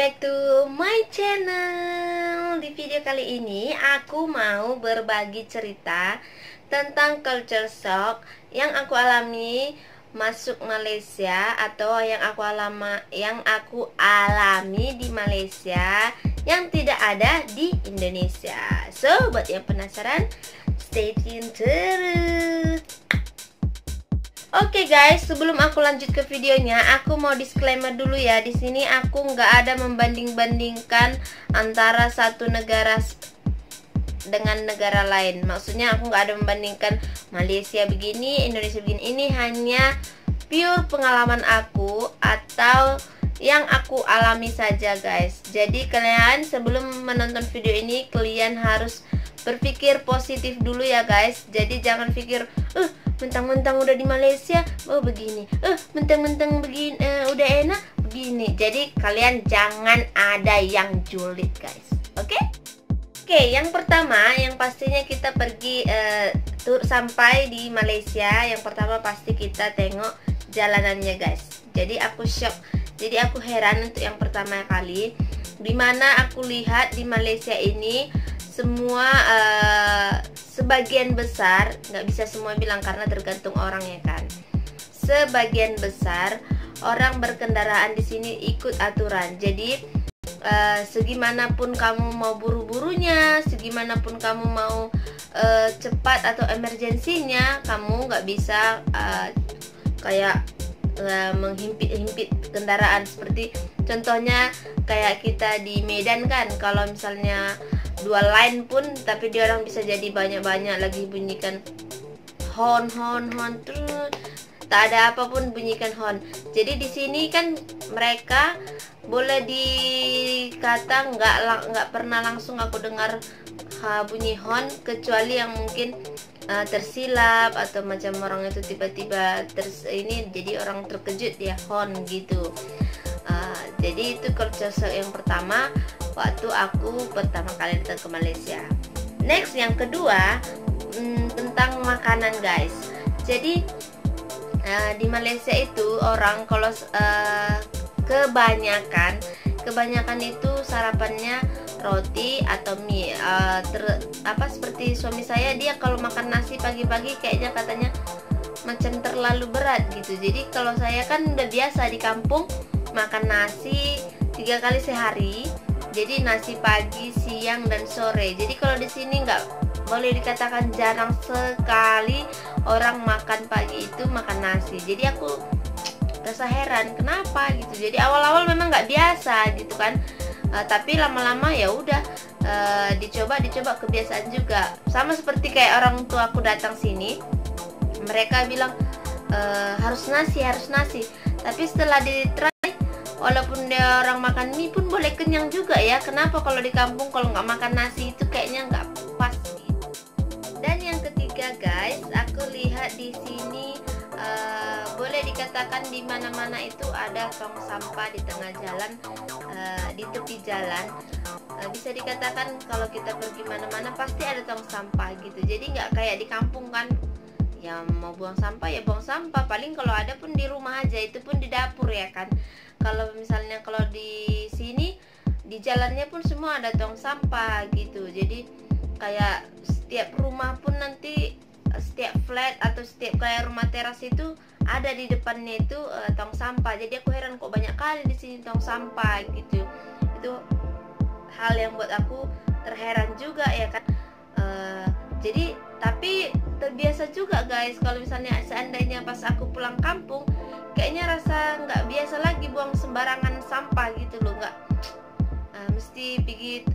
back to my channel. Di video kali ini aku mau berbagi cerita tentang culture shock yang aku alami masuk Malaysia, atau yang aku alami di Malaysia yang tidak ada di Indonesia. So, buat yang penasaran, stay tune terus. Oke guys, sebelum aku lanjut ke videonya, aku mau disclaimer dulu ya. Di sini aku nggak ada membanding-bandingkan antara satu negara dengan negara lain. Maksudnya aku nggak ada membandingkan Malaysia begini, Indonesia begini. Ini hanya pure pengalaman aku atau yang aku alami saja guys. Jadi kalian sebelum menonton video ini, kalian harus berpikir positif dulu ya guys. Jadi jangan pikir mentang-mentang udah di Malaysia begini, mentang-mentang begini udah enak begini. Jadi kalian jangan ada yang julid guys. Oke, yang pertama, yang pastinya kita pergi tur sampai di Malaysia. Yang pertama pasti kita tengok jalanannya guys. Jadi aku shock, jadi aku heran untuk yang pertama kali, dimana aku lihat di Malaysia ini semua sebagian besar, nggak bisa semua bilang karena tergantung orang ya kan. Sebagian besar orang berkendaraan di sini ikut aturan. Jadi segimanapun kamu mau buru-burunya, segimanapun kamu mau cepat atau emergensinya, kamu nggak bisa kayak menghimpit-himpit kendaraan. Seperti contohnya kayak kita di Medan kan, kalau misalnya dua line pun tapi dia orang bisa jadi banyak-banyak lagi bunyikan horn terus tak ada apapun bunyikan horn. Jadi di sini kan mereka boleh dikata nggak pernah langsung aku dengar bunyi horn, kecuali yang mungkin tersilap atau macam orang itu tiba-tiba ini jadi orang terkejut ya horn gitu. Jadi itu culture shock yang pertama waktu aku pertama kali datang ke Malaysia. Next, yang kedua tentang makanan guys. Jadi di Malaysia itu orang kalau kebanyakan itu sarapannya roti atau mie. Seperti suami saya, dia kalau makan nasi pagi-pagi kayaknya katanya macam terlalu berat gitu. Jadi kalau saya kan udah biasa di kampung makan nasi 3 kali sehari. Jadi nasi pagi, siang, dan sore. Jadi kalau di sini nggak boleh dikatakan, jarang sekali orang makan pagi itu makan nasi. Jadi aku rasa heran kenapa gitu. Jadi awal-awal memang nggak biasa gitu kan. Tapi lama-lama ya udah dicoba kebiasaan juga. Sama seperti kayak orang tua aku datang sini, mereka bilang harus nasi. Tapi setelah ditry, walaupun dia orang makan mie pun boleh kenyang juga ya. Kenapa kalau di kampung kalau nggak makan nasi itu kayaknya nggak pas gitu. Dan yang ketiga guys, aku lihat di sini boleh dikatakan di mana-mana itu ada tong sampah di tengah jalan, di tepi jalan. Bisa dikatakan kalau kita pergi mana-mana pasti ada tong sampah gitu. Jadi nggak kayak di kampung kan, ya mau buang sampah ya buang sampah, paling kalau ada pun di rumah aja, itu pun di dapur ya kan. Kalau misalnya kalau di sini di jalannya pun semua ada tong sampah gitu. Jadi kayak setiap rumah pun nanti, setiap flat atau setiap kayak rumah teras itu ada di depannya itu tong sampah. Jadi aku heran kok banyak kali di sini tong sampah gitu. Itu hal yang buat aku terheran juga ya kan. Jadi tapi terbiasa juga guys, kalau misalnya seandainya pas aku pulang kampung, kayaknya rasa nggak biasa lagi buang sembarangan sampah gitu loh. Nggak mesti pergi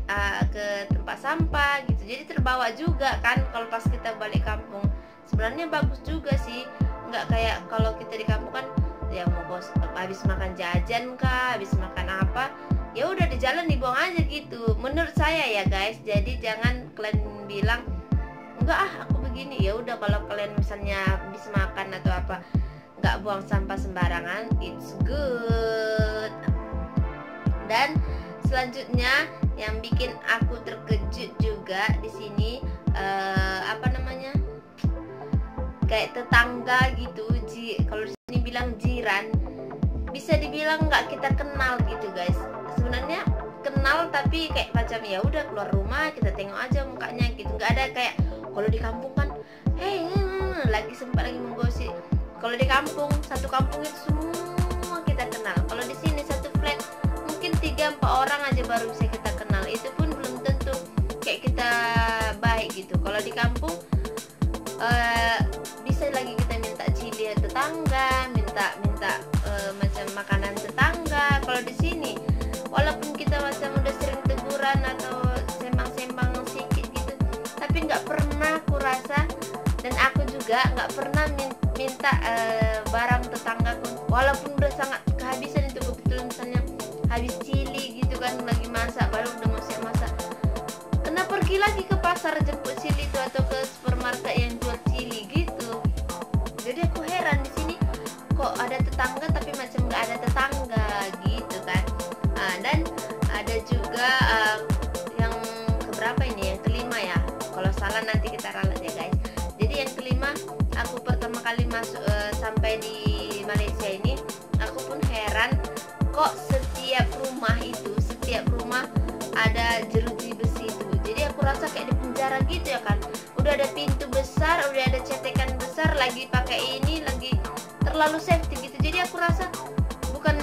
ke tempat sampah gitu. Jadi terbawa juga kan kalau pas kita balik kampung. Sebenarnya bagus juga sih, nggak kayak kalau kita di kampung kan ya mau habis makan jajan kah, habis makan apa, ya udah di jalan dibuang aja gitu. Menurut saya ya guys. Jadi jangan kalian bilang enggak aku begini, ya udah kalau kalian misalnya habis makan atau apa nggak buang sampah sembarangan, it's good. Dan selanjutnya yang bikin aku terkejut juga di sini kayak tetangga gitu. Kalau di sini bilang jiran, bisa dibilang nggak kita kenal gitu guys. sebenarnya kenal, tapi kayak macam ya udah keluar rumah kita tengok aja mukanya gitu, nggak ada kayak kalau di kampung kan lagi sempat lagi menggosip. Kalau di kampung, satu kampung itu semua kita kenal. Kalau di sini satu flat mungkin 3-4 orang aja baru bisa kita kenal, itu pun belum tentu kayak kita baik gitu. Kalau di kampung bisa lagi kita minta cili tetangga, minta macam makanan tetangga. Kalau di sini walaupun kita macam udah sering teguran atau sembang-sembang sedikit gitu, tapi nggak pernah aku rasa, dan aku juga nggak pernah minta barang tetanggaku walaupun udah sangat kehabisan. Itu kebetulan misalnya habis cili gitu kan, lagi masak, baru udah mau siap masak, kena pergi lagi ke pasar jemput cili itu atau ke supermarket yang jual cili gitu. Jadi aku heran di sini kok ada tetangga tapi macam nggak ada tetangga gitu kan. Dan ada juga yang keberapa ini, yang kelima ya, kalau salah nanti kita ralat ya guys. Jadi yang kelima, aku pertama kali masuk sampai di Malaysia ini, aku pun heran kok setiap rumah ada jeruji besi itu. Jadi aku rasa kayak di penjara gitu ya kan, udah ada pintu besar, udah ada cetekan besar, lagi pakai ini, lagi terlalu safety gitu. Jadi aku rasa bukan,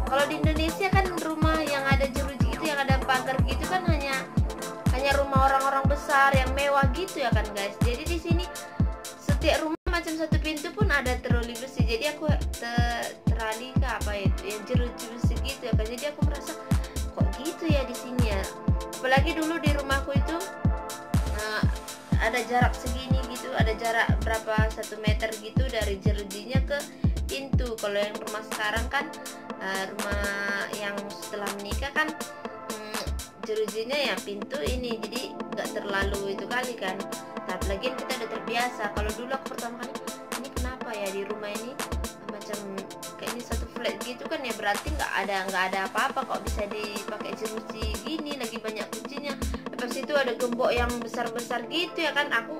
kalau di Indonesia kan rumah yang ada jeruji itu, yang ada pagar gitu kan hanya rumah orang-orang besar yang mewah gitu ya kan guys. Jadi di sini setiap rumah macam satu pintu pun ada troli besi. Jadi aku terali ke apa itu yang jeruji besi gitu ya kan. Jadi aku merasa kok gitu ya di sini ya. Apalagi dulu di rumahku itu ada jarak segini gitu, ada jarak berapa 1 meter gitu dari jerujinya ke pintu. Kalau yang rumah sekarang kan rumah yang setelah menikah kan jerujinya ya pintu ini, jadi nggak terlalu itu kali kan. Tapi lagi kita udah terbiasa. Kalau dulu aku pertama kali, ini kenapa ya di rumah ini macam kayak ini satu flat gitu kan ya, berarti nggak ada apa-apa kok bisa dipakai jeruji gini, lagi banyak kuncinya. Lepas itu ada gembok yang besar-besar gitu ya kan. Aku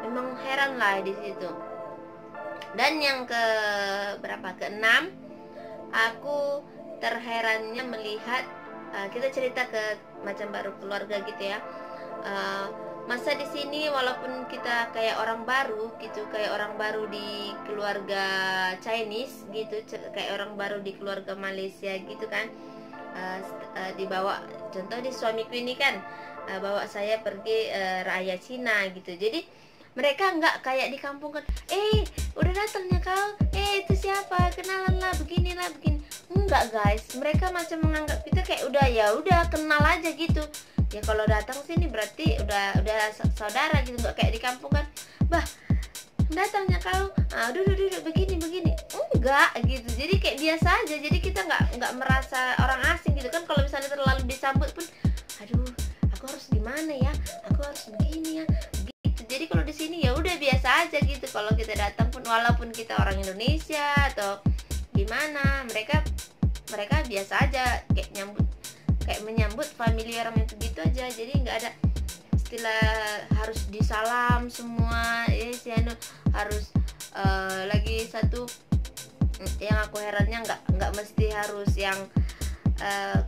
memang heran lah di situ. Dan yang ke berapa, ke-6, aku terherannya melihat kita cerita ke macam baru keluarga gitu ya. Masa di sini walaupun kita kayak orang baru gitu, kayak orang baru di keluarga Chinese gitu, kayak orang baru di keluarga Malaysia gitu kan, dibawa, contoh di suamiku ini kan bawa saya pergi raya Cina gitu. Jadi mereka nggak kayak di kampung kan, udah datangnya kau, itu siapa, kenalan lah, begini. Enggak guys, mereka macam menganggap kita kayak udah kenal aja gitu ya. Kalau datang sini berarti udah saudara gitu, nggak kayak di kampung kan, bah datangnya kau, duduk begini, enggak gitu. Jadi kayak biasa aja. Jadi kita nggak merasa orang asing gitu kan. Kalau misalnya terlalu disambut pun, aduh aku harus gimana ya, aku harus begini ya gitu. Jadi kalau di sini ya udah biasa aja gitu. Kalau kita datang pun, walaupun kita orang Indonesia atau gimana, mereka biasa aja, kayak menyambut family orang itu gitu aja. Jadi nggak ada istilah harus disalam semua ya, harus lagi satu yang aku herannya, nggak mesti harus yang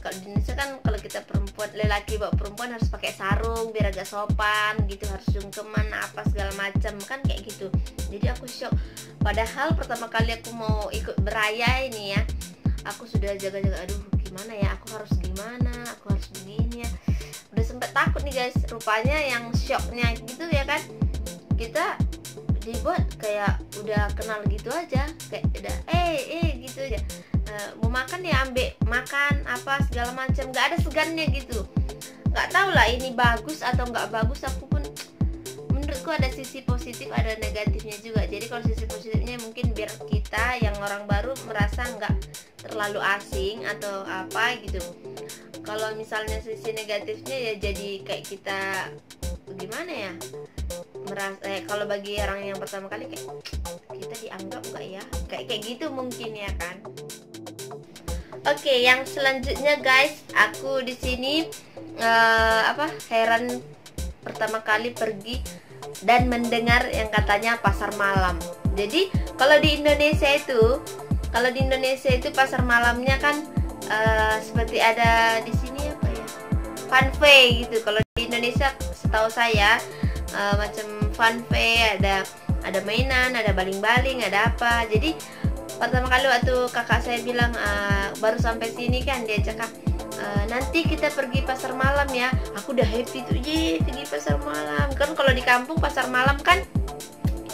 kalau di Indonesia kan kalau kita perempuan, lelaki bawa perempuan harus pakai sarung biar agak sopan gitu, harus sungkeman apa segala macam kan kayak gitu. Jadi aku shock. Padahal pertama kali aku mau ikut beraya ini ya, aku sudah jaga-jaga, aduh gimana ya, aku harus gimana, aku harus begini ya. Udah sempet takut nih guys. Rupanya yang shocknya gitu ya kan, kita dibuat kayak udah kenal gitu aja, kayak udah gitu aja. Mau makan ya ambil makan apa segala macam, nggak ada segannya gitu. Nggak tahu lah ini bagus atau nggak bagus. Aku pun menurutku ada sisi positif, ada negatifnya juga. Jadi kalau sisi positifnya mungkin biar kita yang orang baru merasa nggak terlalu asing atau apa gitu. Kalau misalnya sisi negatifnya ya jadi kayak kita gimana ya, merasa kalau bagi orang yang pertama kali kayak kita dianggap nggak ya, kayak gitu mungkin ya kan. Oke, yang selanjutnya guys, aku di sini heran pertama kali pergi dan mendengar yang katanya pasar malam. Jadi kalau di Indonesia itu pasar malamnya kan seperti ada di sini apa ya, fun fair gitu. Kalau di Indonesia setahu saya macam fun fair, ada mainan, ada baling-baling, ada apa. Jadi pertama kali waktu kakak saya bilang baru sampai sini kan, dia cakap nanti kita pergi pasar malam ya. Aku udah happy tuh, ye pergi pasar malam. Kan kalau di kampung pasar malam kan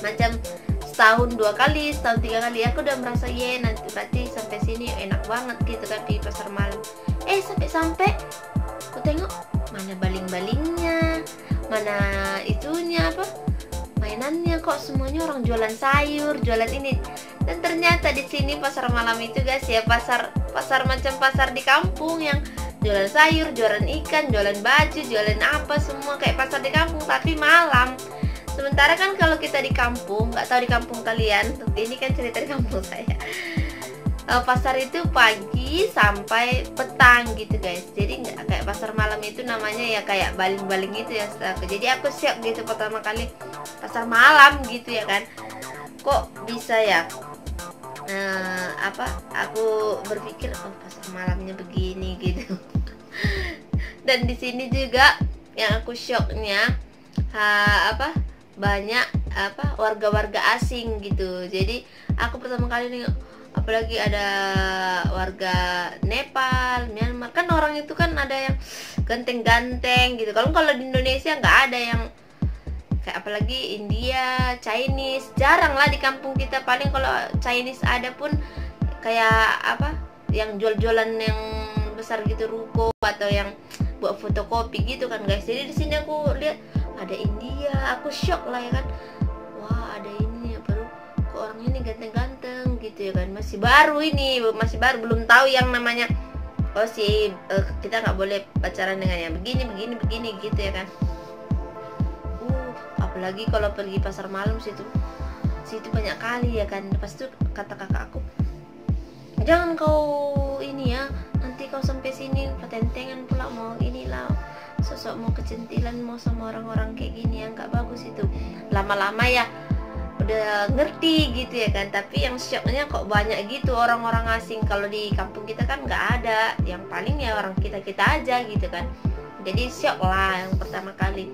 macam setahun 2 kali, setahun 3 kali. Aku udah merasa ye nanti berarti sampai sini enak banget gitu kan di pasar malam. Sampai aku tengok mana baling-balingnya, mana itunya apa, mainannya, kok semuanya orang jualan sayur, jualan ini. Dan ternyata di sini pasar malam itu guys ya, pasar macam pasar di kampung yang jualan sayur, jualan ikan, jualan baju, jualan apa, semua kayak pasar di kampung tapi malam. Sementara kan kalau kita di kampung, nggak tahu di kampung kalian, ini kan cerita di kampung saya, pasar itu pagi sampai petang gitu guys. Jadi nggak kayak pasar malam itu, namanya ya kayak baling-baling itu ya. Jadi aku shock gitu pertama kali pasar malam gitu ya kan, kok bisa ya. Aku berpikir pasar malamnya begini gitu. Dan di sini juga yang aku shocknya banyak warga-warga asing gitu. Jadi aku pertama kali nih, apalagi ada warga Nepal, Myanmar, kan orang itu kan ada yang ganteng-ganteng gitu. Kalau di Indonesia nggak ada yang kayak, apalagi India, Chinese, jarang lah di kampung kita. Paling kalau Chinese ada pun kayak yang jual-jualan yang besar gitu, ruko, atau yang buat fotokopi gitu kan guys. Jadi di sini aku lihat ada India, aku shock lah ya kan. Wah, ada ini baru, kok orangnya ini ganteng-ganteng gitu ya kan. Masih baru, belum tahu yang namanya kita nggak boleh pacaran dengan yang begini gitu ya kan. Apalagi kalau pergi pasar malam situ banyak kali ya kan. Pas itu kata kakak aku, jangan kau ini ya, nanti kau sampai sini patentengan pula, mau inilah sosok mau kecentilan, mau sama orang-orang kayak gini ya, nggak bagus itu. Lama-lama ya udah ngerti gitu ya kan. Tapi yang shocknya kok banyak gitu orang-orang asing. Kalau di kampung kita kan nggak ada, yang paling ya orang kita aja gitu kan. Jadi shock lah yang pertama kali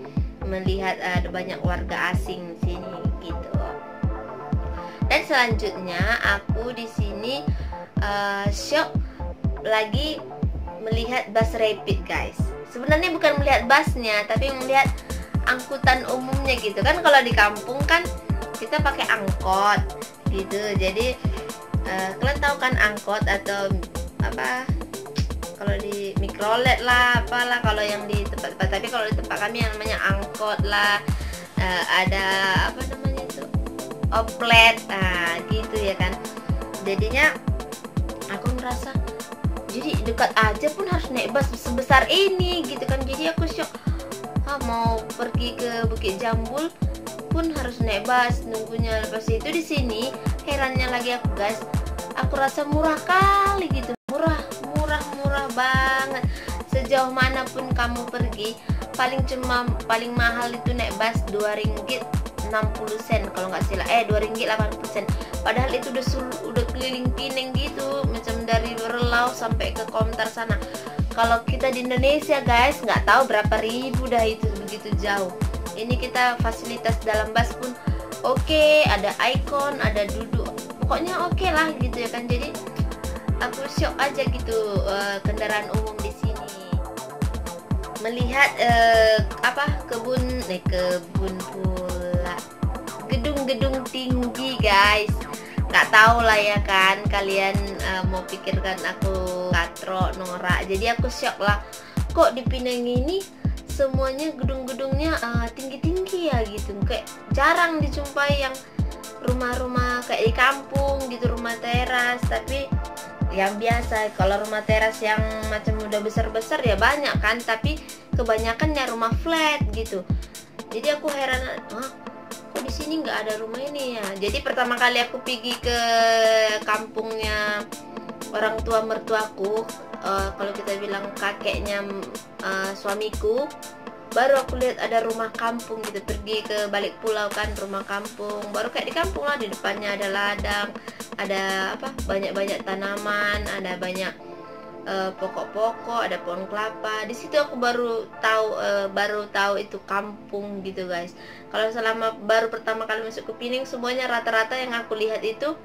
melihat ada banyak warga asing di sini gitu. Dan selanjutnya aku di sini shock lagi melihat bus rapid guys. Sebenarnya bukan melihat busnya, tapi melihat angkutan umumnya gitu kan. Kalau di kampung kan kita pakai angkot gitu. Jadi kalian tahu kan angkot atau kalau di mikrolet lah, apalah kalau yang di tempat-tempat. Tapi kalau di tempat kami yang namanya angkot lah, ada oplet, gitu ya kan. Jadinya aku merasa, jadi dekat aja pun harus naik bus sebesar ini gitu kan. Jadi aku shock, mau pergi ke Bukit Jambul pun harus naik bus nunggunya. Lepas itu di sini herannya lagi aku guys, aku rasa murah kali gitu, murah banget. Sejauh manapun kamu pergi, paling mahal itu naik bus Rp2.60 kalau nggak salah, Rp2.80. Padahal itu udah keliling Pineng gitu, macam dari Berlau sampai ke Komtar sana. Kalau kita di Indonesia guys, nggak tahu berapa ribu dah itu, begitu jauh. Ini kita fasilitas dalam bus pun oke, ada ikon, ada duduk, pokoknya oke lah gitu ya kan. Jadi aku shock aja gitu kendaraan umum di sini. Melihat kebun pula, gedung-gedung tinggi guys. Nggak tahu lah ya kan kalian mau pikirkan aku katro, norak. Jadi aku shock lah, kok di Pinang ini semuanya gedung-gedungnya tinggi-tinggi ya gitu. Kayak jarang dijumpai yang rumah-rumah kayak di kampung gitu, rumah teras. Tapi yang biasa, kalau rumah teras yang macam udah besar-besar ya banyak kan, tapi kebanyakannya rumah flat gitu. Jadi aku heran, kok di sini nggak ada rumah ini ya. Jadi pertama kali aku pergi ke kampungnya orang tua mertuaku, kalau kita bilang kakeknya suamiku, baru aku lihat ada rumah kampung gitu. Pergi ke balik pulau kan, rumah kampung baru kayak di kampung lah. Di depannya ada ladang, ada banyak-banyak tanaman, ada banyak pokok-pokok, ada pohon kelapa. Di situ aku baru tahu itu kampung gitu guys. Kalau selama baru pertama kali masuk ke Pining, semuanya rata-rata yang aku lihat itu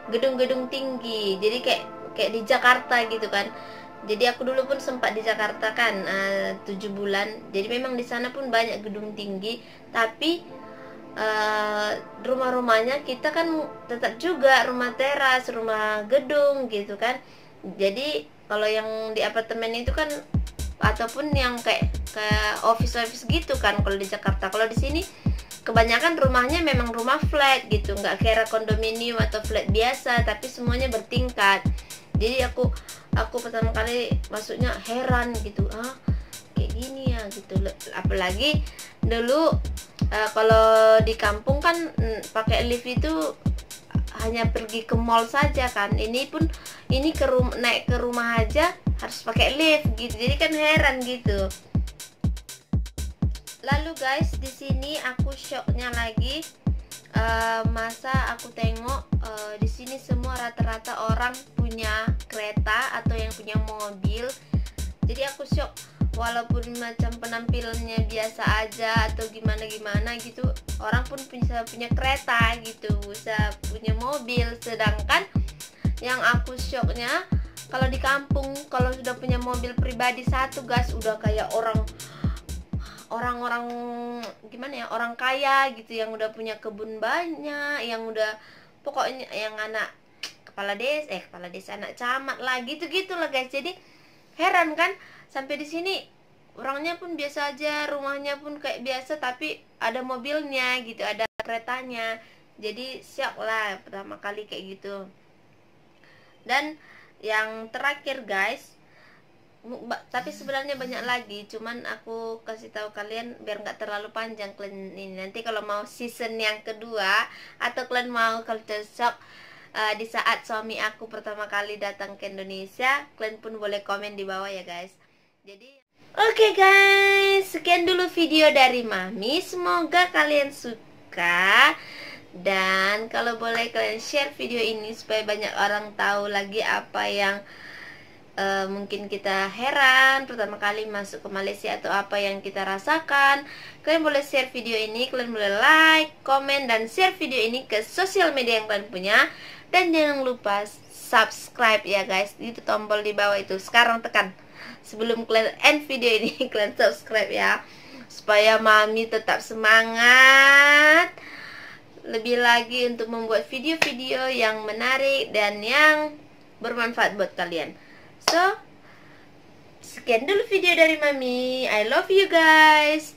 gedung-gedung tinggi. Jadi kayak di Jakarta gitu kan. Jadi aku dulu pun sempat di Jakarta kan 7 bulan. Jadi memang di sana pun banyak gedung tinggi, tapi rumah-rumahnya kita kan tetap juga rumah teras, rumah gedung gitu kan. Jadi kalau yang di apartemen itu kan, ataupun yang kayak office gitu kan kalau di Jakarta. Kalau di sini kebanyakan rumahnya memang rumah flat gitu, nggak kira kondominium atau flat biasa, tapi semuanya bertingkat. Jadi aku pertama kali masuknya heran gitu, kayak gini ya gitu. Apalagi dulu kalau di kampung kan pakai lift itu hanya pergi ke mall saja kan. Ini naik ke rumah aja harus pakai lift gitu. Jadi kan heran gitu. Lalu guys, di sini aku shocknya lagi, masa aku tengok di sini semua rata-rata orang punya kereta atau yang punya mobil. Jadi aku shock, walaupun macam penampilannya biasa aja atau gimana gitu, orang pun bisa punya kereta gitu, bisa punya mobil. Sedangkan yang aku shocknya, kalau di kampung kalau sudah punya mobil pribadi satu guys, udah kayak orang-orang gimana ya, orang kaya gitu, yang udah punya kebun banyak, yang udah pokoknya yang anak kepala desa, anak camat lah gitu lah guys. Jadi heran kan, sampai di sini orangnya pun biasa aja, rumahnya pun kayak biasa, tapi ada mobilnya gitu, ada keretanya. Jadi shock lah pertama kali kayak gitu. Dan yang terakhir guys, tapi sebenarnya banyak lagi, cuman aku kasih tahu kalian biar nggak terlalu panjang kalian ini. Nanti kalau mau season yang kedua, atau kalian mau culture shock di saat suami aku pertama kali datang ke Indonesia, kalian pun boleh komen di bawah ya guys. Jadi oke guys, sekian dulu video dari Mami, semoga kalian suka. Dan kalau boleh kalian share video ini supaya banyak orang tahu lagi apa yang mungkin kita heran pertama kali masuk ke Malaysia, atau apa yang kita rasakan. Kalian boleh share video ini, kalian boleh like, komen, dan share video ini ke sosial media yang kalian punya. Dan jangan lupa subscribe ya guys, itu tombol di bawah itu, sekarang tekan sebelum kalian end video ini. Kalian subscribe ya, supaya Mami tetap semangat lebih lagi untuk membuat video-video yang menarik dan yang bermanfaat buat kalian. So, sekian dulu video dari Mami. I love you guys.